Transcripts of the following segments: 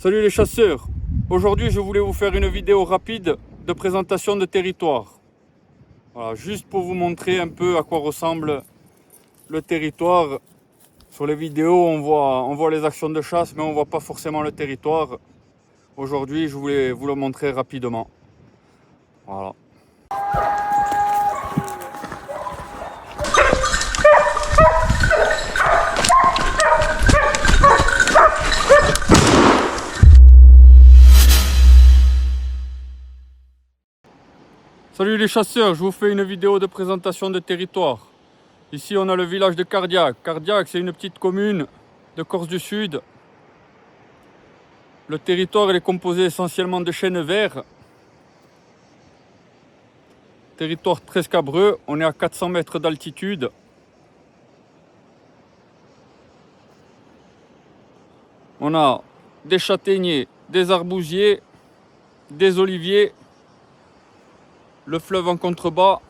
Salut les chasseurs, aujourd'hui je voulais vous faire une vidéo rapide de présentation de territoire. Voilà, juste pour vous montrer un peu à quoi ressemble le territoire. Sur les vidéos on voit les actions de chasse mais on voit pas forcément le territoire. Aujourd'hui je voulais vous le montrer rapidement. Voilà. Salut les chasseurs, je vous fais une vidéo de présentation de territoire. Ici on a le village de Cardiac. Cardiac c'est une petite commune de Corse du Sud. Le territoire il est composé essentiellement de chênes verts. Territoire très scabreux, on est à 400 mètres d'altitude. On a des châtaigniers, des arbousiers, des oliviers. Le fleuve en contrebas,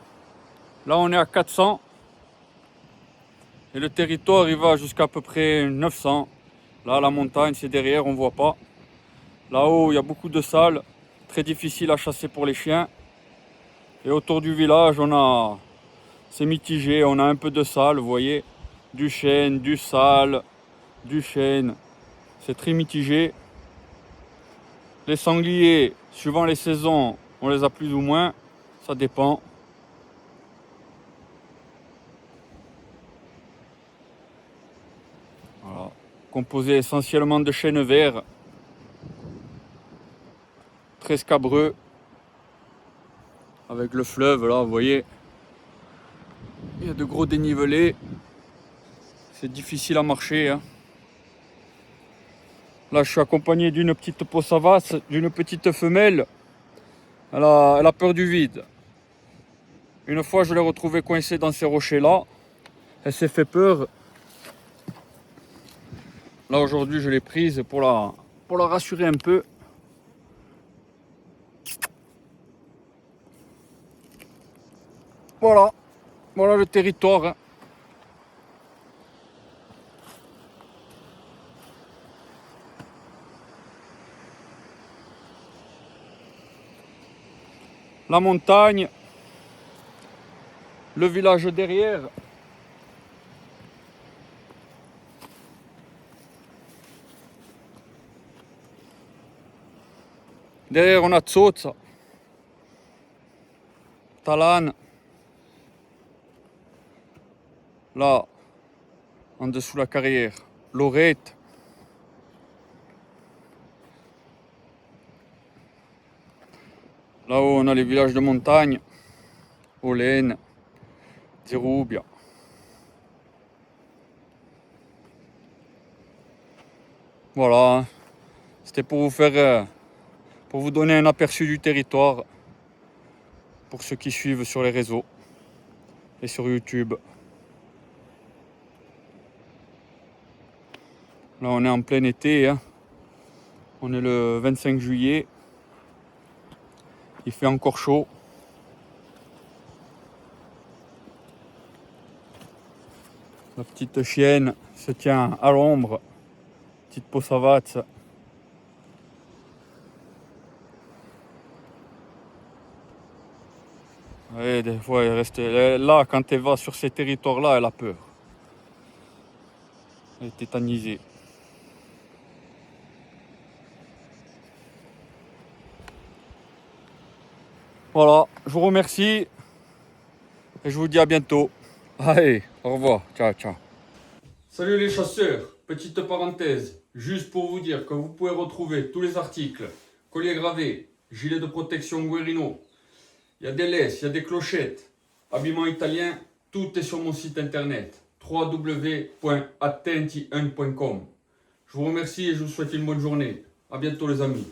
là on est à 400. Et le territoire il va jusqu'à peu près 900. Là la montagne c'est derrière, on voit pas. Là-haut il y a beaucoup de salles, très difficile à chasser pour les chiens. Et autour du village c'est mitigé, on a un peu de salles, vous voyez. Du chêne, du sale, du chêne. C'est très mitigé. Les sangliers, suivant les saisons, on les a plus ou moins. Ça dépend. Voilà. Composé essentiellement de chênes verts. Très scabreux. Avec le fleuve, là, vous voyez. Il y a de gros dénivelés. C'est difficile à marcher. Hein. Là, je suis accompagné d'une petite Posavas, d'une petite femelle. Elle a peur du vide. Une fois, je l'ai retrouvée coincée dans ces rochers-là. Elle s'est fait peur. Là, aujourd'hui, je l'ai prise pour la rassurer un peu. Voilà. Voilà le territoire. Hein. La montagne. Le village derrière. Derrière, on a Tsotsa, Talan. Là, en dessous la carrière, Lorette. Là-haut, on a les villages de montagne, Olen, Zerubia. Voilà, c'était pour vous donner un aperçu du territoire pour ceux qui suivent sur les réseaux et sur YouTube. Là, on est en plein été, hein. On est le 25 juillet. Il fait encore chaud. La petite chienne se tient à l'ombre. Petite Posavas. Ouais, des fois, elle reste là quand elle va sur ces territoires-là, elle a peur. Elle est tétanisée. Voilà, je vous remercie et je vous dis à bientôt. Allez, au revoir, ciao, ciao. Salut les chasseurs, petite parenthèse, juste pour vous dire que vous pouvez retrouver tous les articles, colliers gravés, gilets de protection Guerino, il y a des laisses, il y a des clochettes, habillement italien, tout est sur mon site internet www.attenti1.com. Je vous remercie et je vous souhaite une bonne journée. À bientôt les amis.